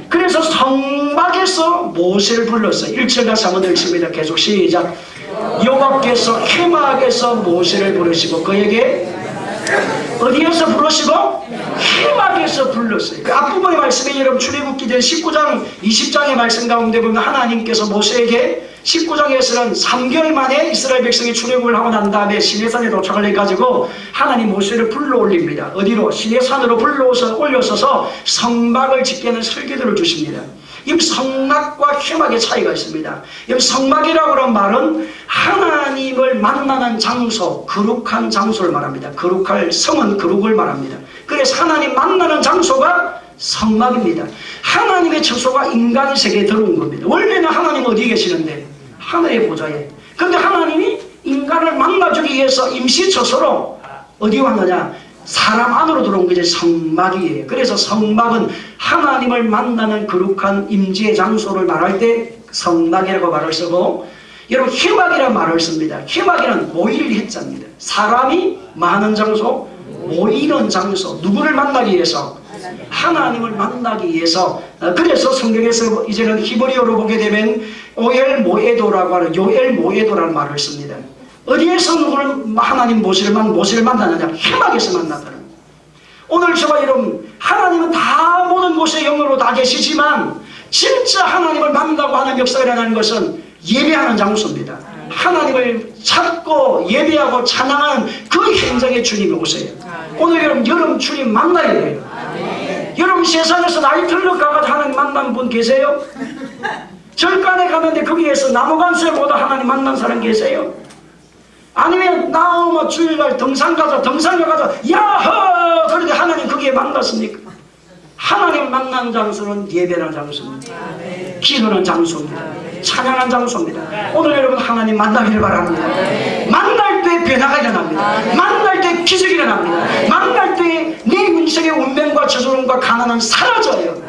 그래서 성막에서 모세를 불렀어요. 1절 다시 한번 읽습니다. 계속 시작. 여호와께서 회막에서 모세를 부르시고 그에게 어디에서 부르시고 회막에서 불렀어요. 그 앞부분의 말씀에 여러분 출애굽기 전 19장 20장의 말씀 가운데 보면 하나님께서 모세에게 19장에서는 3개월 만에 이스라엘 백성이 출애굽을 하고 난 다음에 시내산에 도착을 해가지고 하나님 모세를 불러 올립니다. 어디로? 시내산으로 불러서 올려서서 성막을 짓게 하는 설계도를 주십니다. 이 성막과 회막의 차이가 있습니다. 이 성막이라고 하는 말은 하나님을 만나는 장소, 거룩한 장소를 말합니다. 거룩할 성은 거룩을 말합니다. 그래서 하나님 만나는 장소가 성막입니다. 하나님의 처소가 인간의 세계에 들어온 겁니다. 원래는 하나님 어디에 계시는데? 하늘의 보좌에. 그런데 하나님이 인간을 만나주기 위해서 임시 처소로 어디 왔느냐? 사람 안으로 들어온 게 성막이에요. 그래서 성막은 하나님을 만나는 거룩한 임재의 장소를 말할 때 성막이라고 말을 쓰고 여러분 회막이라는 말을 씁니다. 회막이란 모일 해자입니다. 사람이 많은 장소, 모이는 장소. 누구를 만나기 위해서? 하나님을 만나기 위해서. 그래서 성경에서 이제는 히브리어로 보게 되면 오엘 모에도라고 하는 요엘 모에도라는 말을 씁니다. 어디에서 누구를 하나님 모세를 만나느냐? 회막에서 만나더라. 오늘 저와 여러분 하나님은 다 모든 곳에 영으로 다 계시지만 진짜 하나님을 만나고 하는 역사가 일어나는 것은 예배하는 장소입니다. 하나님을 찾고 예배하고 찬양하는 그 현장에 주님이 오세요. 오늘 여러분 주님 만나야 돼요. 여러분 세상에서 나이틀로 가가지고 하나님 만난 분 계세요? 절간에 가는데 거기에서 나무관세보다 하나님 만난 사람 계세요? 아니면 나오면 주일날 등산 가자 야호 그런데 하나님 거기에 만났습니까? 하나님 만난 장소는 예배하는 장소입니다. 기도하는 장소입니다. 찬양하는 장소입니다. 오늘 여러분 하나님 만나기를 바랍니다. 만날 때 변화가 일어납니다. 만날 때 기적이 일어납니다. 만날 때 내 인생의 운명과 저주는 어려움과 가난은 사라져요.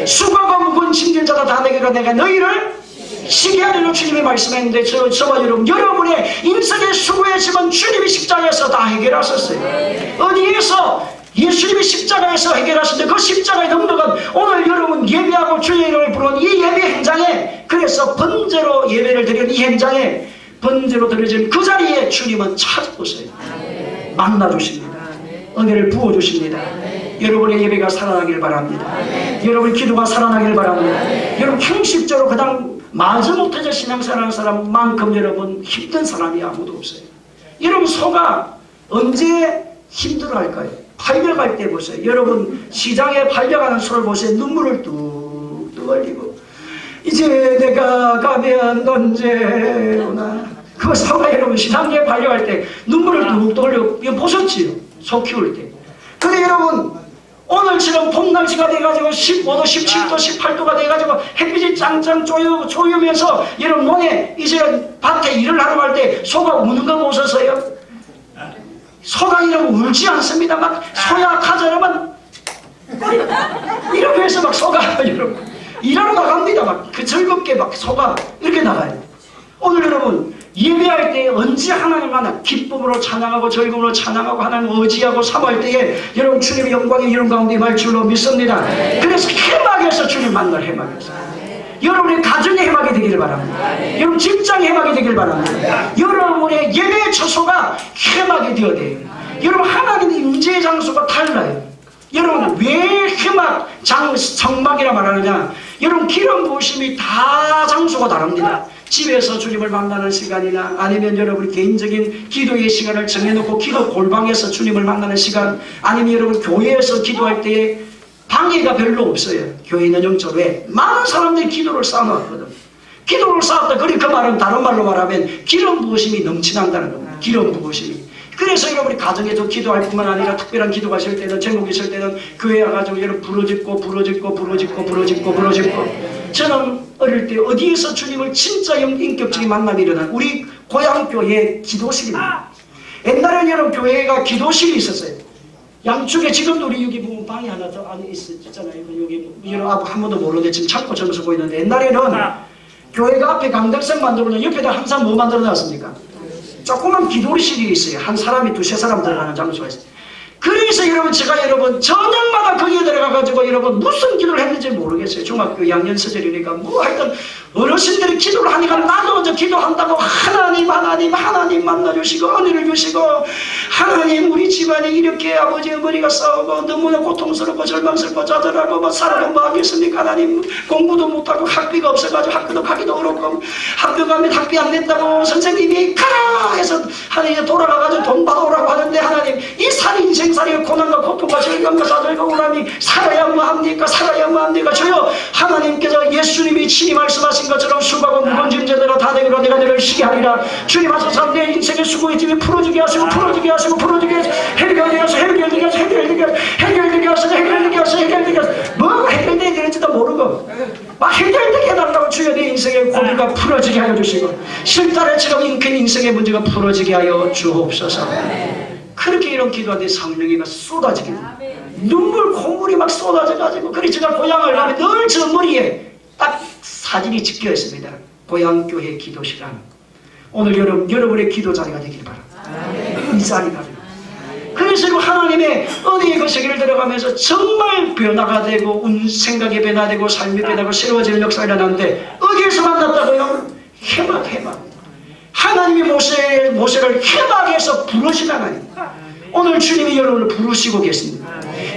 수고하고 무거운 짐진 자다 다 내게로 내가 너희를 쉬게 하리라 주님이 말씀했는데 저와 여러분의 인생의 수고의 짐은 주님이 십자가에서 다 해결하셨어요. 어디에서? 예수님이 십자가에서 해결하셨는데 그 십자가의 능력은 오늘 여러분 예배하고 주의 이름을 부르는 이 예배 현장에, 그래서 번제로 예배를 드리는 이 현장에 번제로 드려진 그 자리에 주님은 찾아오세요. 만나주십니다. 은혜를 부어주십니다. 여러분의 예배가 살아나길 바랍니다. 여러분 기도가 살아나길 바랍니다. 여러분 형식적으로 그냥 마저 못해서 신앙생활하는 사람만큼 여러분 힘든 사람이 아무도 없어요. 여러분 소가 언제 힘들어할까요? 팔려갈 때 보세요. 여러분 시장에 팔려가는 소를 보세요. 눈물을 뚝뚝 흘리고 이제 내가 가면 언제 오나. 그 소가 여러분 시장에 팔려갈 때 눈물을 뚝뚝 흘리고, 이거 보셨지요? 소 키울 때. 근데 여러분 오늘 지금 봄 날씨가 돼가지고 15도, 17도, 18도가 돼가지고 햇빛이 짱짱 쪼이면서 여러분 논에 이제 밭에 일을 하러 갈 때 소가 우는 거 보셨어요? 소가 이러고 울지 않습니다. 막 소야 가자 이러면 이렇게 해서 막 소가 여러분 일하러 나갑니다. 막 그 즐겁게 막 소가 이렇게 나가요. 오늘 여러분 예배할 때 언제 하나님 하나 기쁨으로 찬양하고 즐거움으로 찬양하고 하나님 의지하고 사모할 때에 여러분 주님의 영광이 이런 가운데 임할 줄로 믿습니다. 그래서 해막에서 주님 만날 해막에서 여러분의 가정의 해막이 되기를 바랍니다. 여러분 직장의 해막이 되기를 바랍니다. 여러분의 예배의 처소가 해막이 되어야 돼요. 여러분 하나님의 임재의 장소가 달라요. 여러분 왜 해막 정막이라 말하느냐? 여러분 기름 부으심이 다 장소가 다릅니다. 집에서 주님을 만나는 시간이나 아니면 여러분 개인적인 기도의 시간을 정해놓고 기도 골방에서 주님을 만나는 시간, 아니면 여러분 교회에서 기도할 때에 방해가 별로 없어요. 교회는 영적으로 많은 사람들이 기도를 쌓아놨거든. 기도를 쌓았다. 그 말은 다른 말로 말하면 기름 부으심이 넘치난다는 겁니다. 기름 부으심이. 그래서 여러분이 가정에도 기도할 뿐만 아니라 특별한 기도가 있을 때는, 제목이 있을 때는 교회에 와가지고 여러분 부르짖고 저는 어릴 때 어디에서 주님을 진짜 인격적인 만남이 일어난 우리 고향교회 기도실입니다. 옛날에는 여러분 교회가 기도실이 있었어요. 양쪽에 지금도 우리 여기 보면 방이 하나 더 안에 있었잖아요. 여기 여러분 한 번도 모르는데 지금 찾고 점수 보이는데, 옛날에는 교회가 앞에 강덕선 만들어놓은 옆에다 항상 뭐 만들어 놨습니까? 조그만 기도실이 있어요. 한 사람이 두세 사람 들어가는 장소가 있어요. 그래서 여러분 제가 여러분 저녁마다 거기에 들어가가지고 여러분 무슨 기도를 했는지 모르겠어요. 중학교 2학년 시절이니까 뭐 하여튼 어르신들이 기도를 하니까 나도 먼저 기도한다고 하나님 만나주시고 은혜를 주시고, 하나님 우리 집안에 이렇게 아버지 어머니가 싸우고 너무나 고통스럽고 절망스럽고 자들하고 뭐 살아도 뭐 하겠습니까? 하나님 공부도 못하고 학비가 없어가지고 학교도 가기도 어렵고 학교 가면 학비 안 냈다고 선생님이 가라 해서 하나님 돌아가가지고 돈 받아오라고 하는데, 하나님 이 살인 생살의 고난과 고통과 절망과 좌절과 우람이 살아야만 합니까? 주여 하나님께서 예수님이 친히 말씀하신 것처럼 수고하고 무거운 짐자들아 다 내게로 내가 너를 쉬게 하리라. 주님 하소서 내 인생의 수고의 짐이 풀어지게 하시고 해결되게 하소서 뭐가 해결되게 되는지도 모르고 막 해결되게 해달라고 주여 내 인생의 고비가 풀어지게 하여 주시고 실타래처럼 인생의 문제가 풀어지게 하여 주옵소서. 그렇게 이런 기도하는데 성령이가 쏟아지게 됩니다. 눈물 콧물이 막 쏟아져가지고, 그래 제가 고향을 가면 늘 저 머리에 딱 사진이 찍혀 있습니다. 고향교회 기도실하는. 오늘 여러분의 기도 자리가 되길 바랍니다. 이 자리가. 그래서 하나님의 은혜의 그 세계를 들어가면서 정말 변화가 되고 생각이 변화되고 삶이 변화되고 새로워지는 역사가 일어나는데, 어디에서 만났다고요? 해막. 하나님이 모세를 해막에서 부르신 하나님. 오늘 주님이 여러분을 부르시고 계십니다.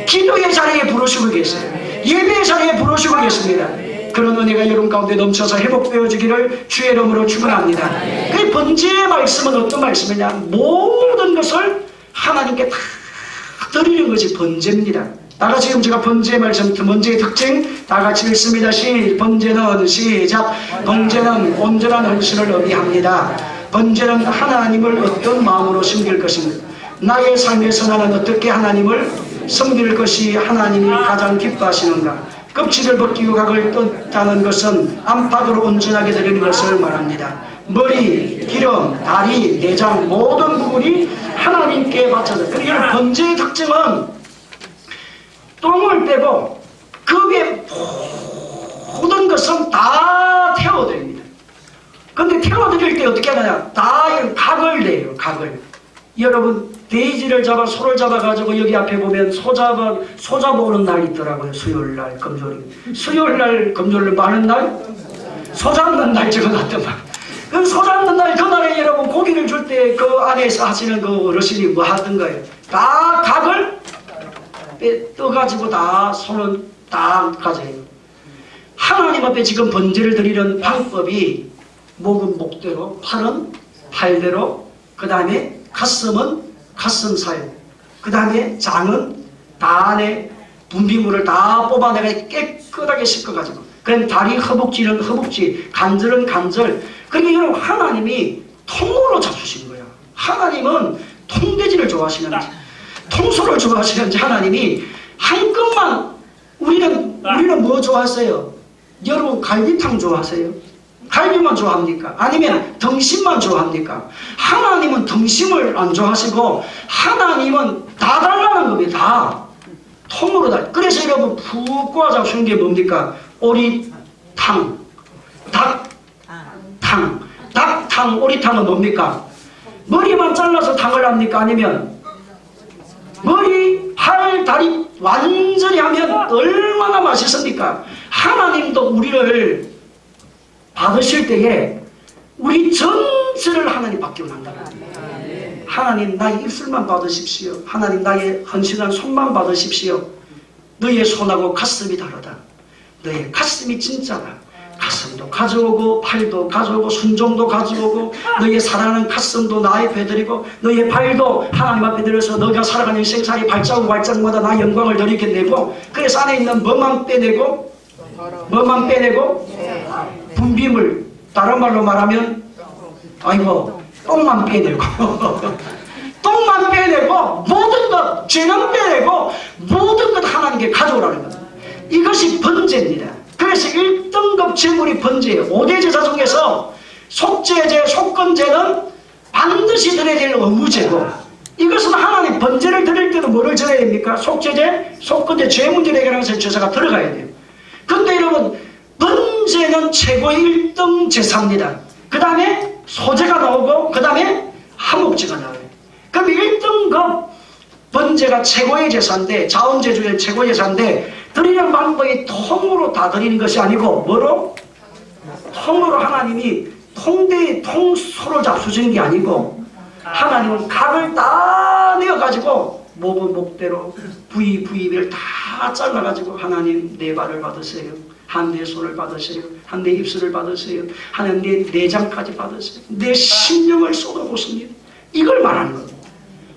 기도의 자리에 부르시고 계세요. 예배의 자리에 부르시고 계십니다. 그런 은혜가 여러분 가운데 넘쳐서 회복되어지기를 주의 이름으로 축원합니다. 그 번제의 말씀은 어떤 말씀이냐? 모든 것을 하나님께 다 드리는 것이 번제입니다. 다같이 지금 제가 번제의 말씀, 번제의 특징 다같이 읽습니다. 번제는 시작. 번제는 온전한 헌신을 의미합니다. 번제는 하나님을 어떤 마음으로 섬길 것입니다. 나의 삶에서 나는 어떻게 하나님을 섬길 것이 하나님이 가장 기뻐하시는가? 껍질을 벗기고 각을 뜯다는 것은 안팎으로 온전하게 드리는 것을 말합니다. 머리, 기름, 다리, 내장 모든 부분이 하나님께 바쳐져. 그러니까 번제의 특징은 똥을 빼고 그 위에 모든 것은 다 태워드립니다. 근데 태워드릴 때 어떻게 하느냐? 다 이런 각을 내요. 각을. 여러분 돼지를 잡아 소를 잡아가지고 여기 앞에 보면 소 잡아오는 날 있더라고요. 수요일날 금요일. 수요일날 금요일 많은 날? 소 잡는 날 적어놨더만. 그 소 잡는 날 그날에 여러분 고기를 줄 때 그 안에서 하시는 그 어르신이 뭐 하던가요? 다 각을 떠가지고 다 손은 다 가져요. 하나님 앞에 지금 번제를 드리는 방법이 목은 목대로, 팔은 팔대로, 그 다음에 가슴은 가슴살, 그 다음에 장은 다 안에 분비물을 다 뽑아내가 깨끗하게 씻어가지고, 그럼 다리 허벅지는 허벅지, 간절은 간절. 그러니까 여러분 하나님이 통으로 잡수신 거야. 하나님은 통돼지를 좋아하시는지 통소를 좋아하시는지 하나님이 한껏만 우리는 뭐 좋아하세요? 여러분 갈비탕 좋아하세요? 갈비만 좋아합니까? 아니면 등심만 좋아합니까? 하나님은 등심을 안 좋아하시고 하나님은 다 달라는 겁니다. 다 통으로 다. 그래서 여러분 푹 꼬아 잡수는 게 뭡니까? 오리탕, 닭탕, 오리탕은 뭡니까? 머리만 잘라서 탕을 합니까? 아니면 머리, 팔, 다리 완전히 하면 얼마나 맛있습니까? 하나님도 우리를 받으실 때에 우리 전체를 하나님 받기 원한다. 하나님 나의 입술만 받으십시오. 하나님 나의 헌신한 손만 받으십시오. 너의 손하고 가슴이 다르다. 너의 가슴이 진짜다. 가슴도 가져오고 팔도 가져오고 순종도 가져오고 너의 사랑하는 가슴도 나 앞에 드리고 너의 발도 하나님 앞에 들여서 너가 살아가는 생사의 발자국마다 나 영광을 드리게 내고, 그래서 안에 있는 뭐만 빼내고 분비물, 다른 말로 말하면 아이고 똥만 빼내고 똥만 빼내고 모든 것 죄는 빼내고 모든 것 하나님께 가져오라는 것. 이것이 번제입니다. 그래서 1등급 제물이 번제예요. 5대 제사 중에서 속죄제, 속건제는 반드시 드려야 될 의무제고, 이것은 하나님 번제를 드릴 때도 뭐를 드려야 됩니까? 속죄제, 속건제, 죄 문제를 해결하면서 제사가 들어가야 돼요. 근데 여러분 번제는 최고의 1등 제사입니다. 그 다음에 소제가 나오고 그 다음에 화목제가 나와요. 그럼 1등급 번제가 최고의 제사인데, 자원제 중에 최고의 제사인데 드리는 방법이 통으로 다 드리는 것이 아니고 뭐로? 통으로 하나님이 통소를 잡수시는 게 아니고 하나님은 각을 다 내어가지고 목은 목대로 부위를 다 잘라가지고 하나님 내 발을 받으세요. 한 내 손을 받으세요. 한 내 입술을 받으세요. 하나님 내 내장까지 받으세요. 내 심령을 쏟아보십니다. 이걸 말하는 겁니다.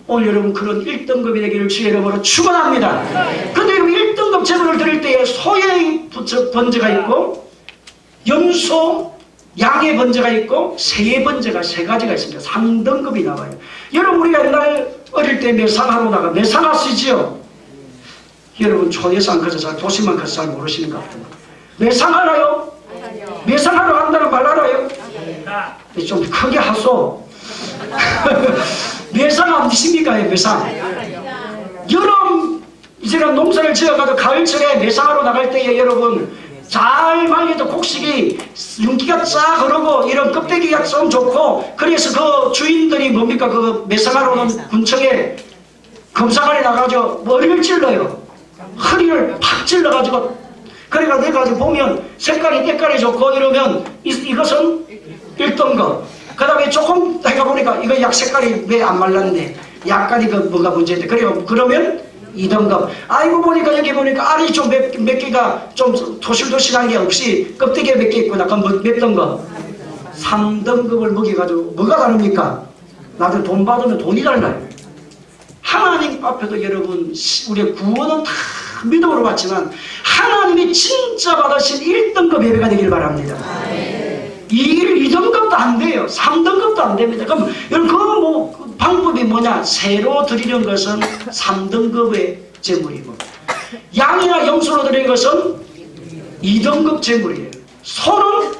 오늘 여러분 그런 1등급이 되기를 주의 이름으로 축원합니다. 근데 여러분 1등급 제물을 드릴 때에 소의 번제가 있고 염소, 양의 번제가 있고 새의 번제가 세 가지가 있습니다. 3등급이 나와요. 여러분 우리가 옛날 어릴 때 매상하러 나가 매상 아시지요? 여러분 초예산 커서 잘 도시만 커서 잘 모르시는 것 같아요. 매상 알아요? 매상하러 간다는 말 알아요? 좀 크게 하소. 매상 안 드십니까? 매상. 여름 이제는 농사를 지어가지고 가을철에 매상하러 나갈 때에 여러분 잘 말려도 곡식이 윤기가 쫙 흐르고 이런 껍데기가 좀 좋고, 그래서 그 주인들이 뭡니까? 그 매상하러 오는 군청에 검사관에 나가서 머리를 찔러요. 허리를 팍 찔러가지고, 그래가 내가지고 보면 색깔이 때깔이 좋고 이러면 이것은 1등급. 그 다음에 조금 해가 보니까 이거 약 색깔이 왜 안 말랐네, 약간 이거 뭐가 문제인데, 그러면 2등급. 아이고 보니까 여기 보니까 알이 좀 몇 개가 좀 토실토실한 게 없이 껍데기에 몇 개 있구나. 그럼 몇 등급? 3등급을 먹여가지고 뭐가 다릅니까? 나도 돈 받으면 돈이 달라요. 하나님 앞에도 여러분 우리의 구원은 다 믿음으로 받지만 하나님이 진짜 받으신 1등급 예배가 되길 바랍니다. 2등급도 안 돼요. 3등급도 안 됩니다. 그럼 여러분 그 방법이 뭐냐? 새로 드리는 것은 3등급의 제물이고, 양이나 염소로 드리는 것은 2등급 제물이에요. 소는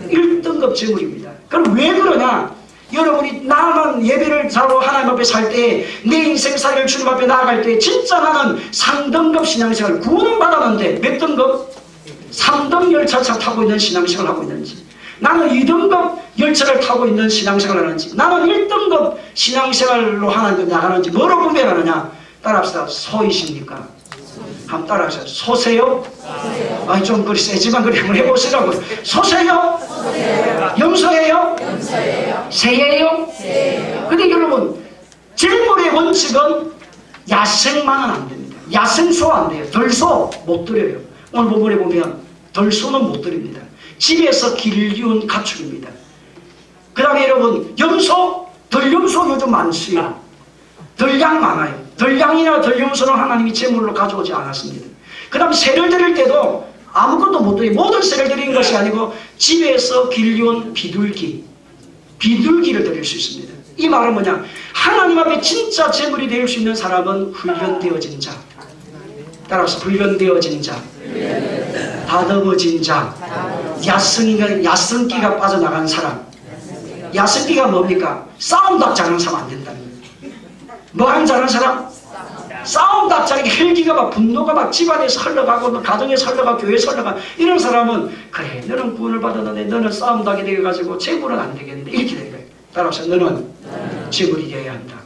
1등급 제물입니다. 그럼 왜 그러냐? 여러분이 나만 예배를 하고 하나님 앞에 살 때 내 인생살이를 주님 앞에 나아갈 때 진짜 나는 상등급 신앙생활 구원은 받았는데 몇 등급? 3등 열차차 타고 있는 신앙생활을 하고 있는지, 나는 2등급 열차를 타고 있는 신앙생활을 하는지, 나는 1등급 신앙생활로 하나님께 나가는지 뭐로 분별하느냐? 따라합시다. 소이십니까? 한번 따라하세요. 소세요? 아니 좀 그리 세지만 그리 한번 해보시라고. 소세요? 염소예요? 새예요? 근데 여러분 질문의 원칙은 야생만은 안 됩니다. 야생소 안 돼요. 덜소 못 드려요. 오늘 본문에 보면 덜소는 못 드립니다. 집에서 길기운 가축입니다. 그 다음에 여러분 염소, 덜염소 요즘 많습니다. 덜양 많아요. 덜양이나 덜염소는 하나님이 제물로 가져오지 않았습니다. 그 다음 새를 드릴 때도 아무것도 못 드려요. 모든 새를 드리는 것이 아니고 집에서 길기운 비둘기를 드릴 수 있습니다. 이 말은 뭐냐? 하나님 앞에 진짜 제물이 될 수 있는 사람은 훈련되어진 자, 따라서 훈련되어진 자, 다듬어진 자, 야성기가 빠져나간 사람. 야성기가 뭡니까? 싸움닭 잘하는 사람 안 된다는 거예요. 뭐 하는 잘하는 사람? 싸움닭 잘하는 혈기가 막 분노가 막 집안에서 흘러가고 뭐 가정에서 흘러가고 교회에서 흘러가고 이런 사람은 그래 너는 구원을 받았는데 너는 싸움닭이 되어가지고 제물은 안 되겠는데 이렇게 된 거예요. 따라서 너는 제물이 되어야 한다.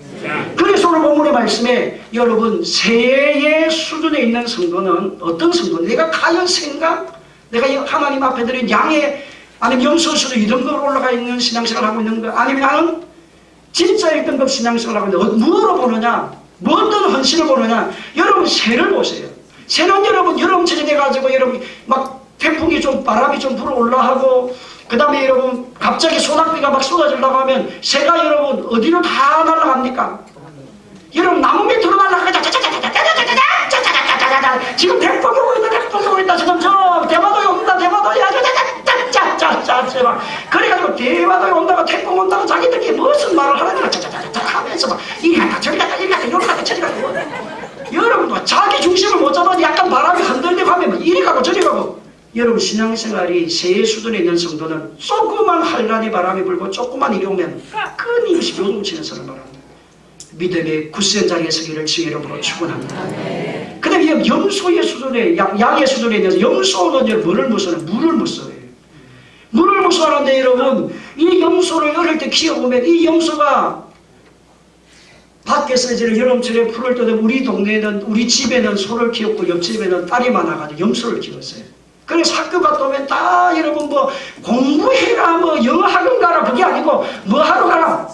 그래서 오늘 본문의 말씀에 여러분 새의 수준에 있는 성도는 어떤 성도? 내가 과연 생각? 내가 하나님 앞에 드린 양의 아니면 염소 수준 2등급으로 올라가 있는 신앙생활을 하고 있는 거 아니면 나는 진짜 1등급 신앙생활을 하고 있는 거 뭐로 보느냐? 뭐 어떤 헌신을 보느냐? 여러분 새를 보세요. 새는 여러분 여름철이 돼가지고 여러분 막 태풍이 좀 바람이 좀 불어올라 하고 그 다음에 여러분 갑자기 소낙비가 막 쏟아지려고 하면 새가 여러분 어디로 다 날아갑니까? 여러분 나무 밑으로 날아가자. 지금 태풍이 오고 있다. 태풍이 오고 있다. 지금 저 대마도에 온다. 대마도에 짜짜짜짜 그래가지고 대마도에 온다고 태풍 온다고 자기들끼리 무슨 말을 하느냐 짜짜짜짜 하면서 막 이리 갔다 저리 갔다 이리 갔다 요리 갔다 저리 갔다 여러분 자기 중심을 못 잡아도 약간 바람이 흔들리고 하면 이리 가고 저리 가고. 여러분 신앙생활이 새의 수준에 있는 성도는 조그만 한란의 바람이 불고 조그만 일이 오면 끊임없이 요동치는 사람 말합니다. 믿음의 굳센 자리에 서기를 주의 이름으로 축원합니다. 그 다음에 염소의 수준에 양의 수준에 있는 염소는 뭐를 무서워요? 물을 무서워해요. 물을 무서워하는데 여러분 이 염소를 어릴 때 키워보면 이 염소가 밖에서 이제 여름철에 풀을 떠도 우리 동네에는 우리 집에는 소를 키웠고 옆집에는 딸이 많아가지고 염소를 키웠어요. 그래서 학교 갔다 오면 다 여러분 뭐 공부해라 뭐 영어 학원 가라 그게 아니고 뭐 하러 가라?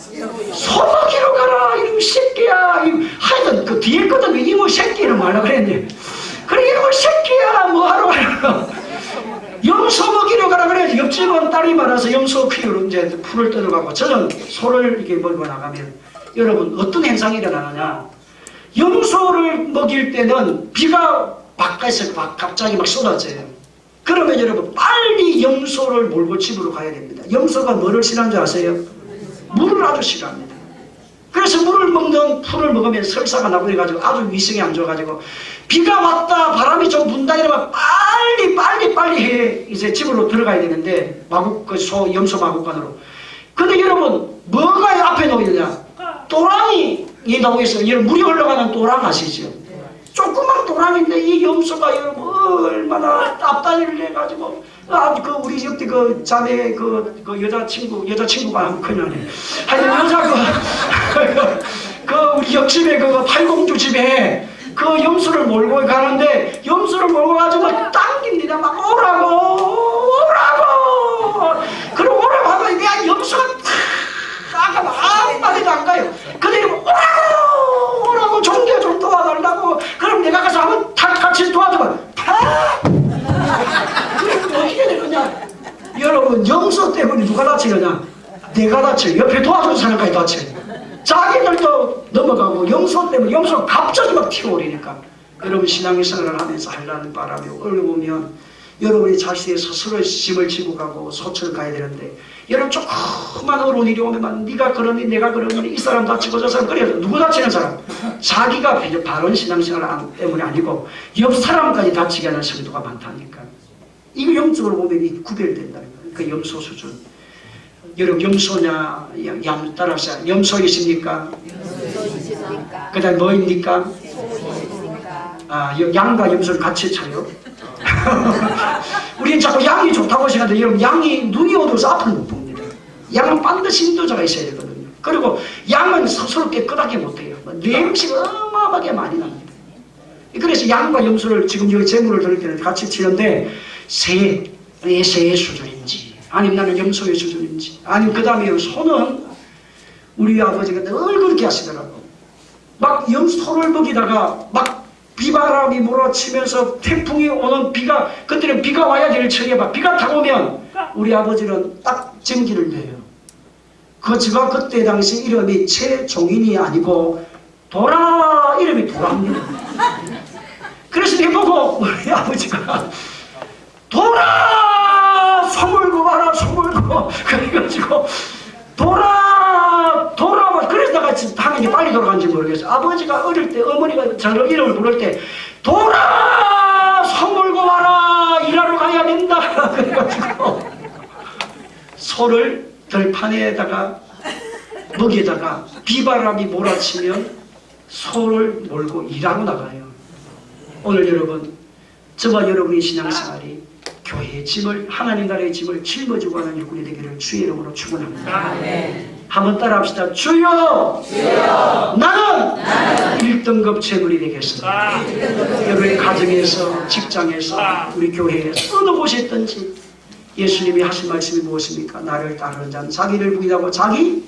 소 먹이러 가라 이놈 새끼야 하여튼 그 뒤에 거든 그 이모 새끼는 말라 그랬네. 그래 이놈 새끼야 뭐 하러 가라? 염소 먹이러 가라 그래야지. 옆집은 딸이 많아서 염소 키우러 이제 풀을 뜯어가고 저는 소를 이렇게 먹이고 나가면 여러분 어떤 현상이 일어나느냐? 염소를 먹일 때는 비가 바깥에서 갑자기 막 쏟아져요. 그러면 여러분 빨리 염소를 몰고 집으로 가야 됩니다. 염소가 뭐를 싫어하는 줄 아세요? 물을 아주 싫어합니다. 그래서 물을 먹는 풀을 먹으면 설사가 나고 해가지고 아주 위생이 안 좋아가지고 비가 왔다 바람이 좀 분다 이러면 빨리 해 이제 집으로 들어가야 되는데 염소 마구간으로. 근데 여러분 뭐가 앞에 놓이느냐? 또랑이 나오고 있어요. 여러분 물이 흘러가는 또랑 아시죠? 조그만 도랑인데 이 염소가 여러분 얼마나 앞다리를 해가지고 그 우리 옆에 그 자매 그 여자친구가 하면 큰일 나네. 하여튼 여자 그 우리 옆집에 그 팔공주 집에 그 염소를 몰고 가는데 염소를 몰고 가지고 당깁니다. 막 오라고 그리고 오라고 하면 그냥 염소가 아까 막 아무 말에도 안 가요. 근데 오라고 종교 좀 도와달라고. 그럼 내가 가서 한번 같이 도와주면 어떻게 되느냐? 여러분 염소 때문에 누가 다치느냐? 내가 다쳐요. 옆에 도와주는 사람까지 다쳐요. 자기들도 넘어가고 염소 때문에 염소가 갑자기 막 튀어오르니까. 여러분 신앙생활을 하면서 하려는 바람이 올라오면 여러분이 자신의 스스로의 짐을 지고 가고 소처를 가야 되는데 여러분 조그만 어려운 일이 오면 네가 그러니 내가 그러니 이 사람 다치고 저 사람 그래서 누구 다치는 사람? 자기가 바른 신앙생활 때문에 아니고 옆 사람까지 다치게 하는 성도가 많다니까. 이거 영적으로 보면 구별된다는 거예요. 그 염소 수준. 여러분 염소냐 양 따라서 염소 있습니까? 그 다음에 뭐입니까? 양과 염소를 같이 차요. 우리는 자꾸 양이 좋다고 생각하는데 여러분 양이 눈이 어두워서 앞을 못 봅니다. 양은 반드시 인도자가 있어야 되거든요. 그리고 양은 스스로 깨끗하게 못해요. 냄새가 어마어마하게 많이 납니다. 그래서 양과 염소를 지금 여기 제물을 드릴 때는 같이 치는데 새의 수준인지 아니면 나는 염소의 수준인지 아니면 그 다음에 소는 우리 아버지가 늘 그렇게 하시더라고. 막 소를 먹이다가 막 비바람이 몰아치면서 태풍이 오는 비가 그때는 비가 와야 될 처리해봐. 비가 다 오면 우리 아버지는 딱 전기를 내요. 그 집안 그때 당시 이름이 최종인이 아니고 도라 이름이 도라입니다. 그래서 내보고 우리 아버지가 도라 소물고 와라 소물고 그래가지고 도라 그래서 내가 당연히 빨리 돌아간지 모르겠어. 아버지가 어릴 때 어머니가 저를 이름을 부를 때 도라 소물고 와라 일하러 가야 된다 그래가지고 소를 들판에다가 먹이다가 비바람이 몰아치면 소를 몰고 일하러 나가요. 오늘 여러분 저와 여러분의 신앙생활이 교회의 짐을 하나님 나라의 짐을 짊어지고 가는 일꾼이 되기를 주의 이름으로 축원합니다. 한번 따라합시다. 주여, 나는 1등급 재물이 되겠습니다. 여러분의 가정에서 직장에서 우리 교회에서 어느 곳에 있든지 예수님이 하신 말씀이 무엇입니까? 나를 따르는 자는 자기를 부인하고 자기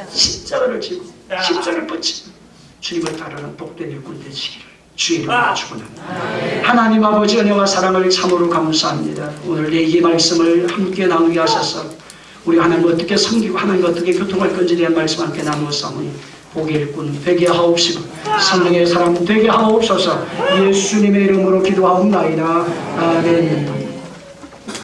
십자가를 지고 십자가를 뻗치고 주님을 따르는 복된 일꾼 되시기를 주의 이름으로 축원합니다. 하나님 아버지 은혜와 사랑을 참으로 감사합니다. 오늘 내 이 말씀을 함께 나누게 하셔서 우리 하나님 어떻게 섬기고 하나님 어떻게 교통할 건지에 대한 말씀 함께 나누었사오니 복의 일꾼 되게 하옵시고 성령의 사람 되게 하옵소서. 예수님의 이름으로 기도하옵나이다. 아멘.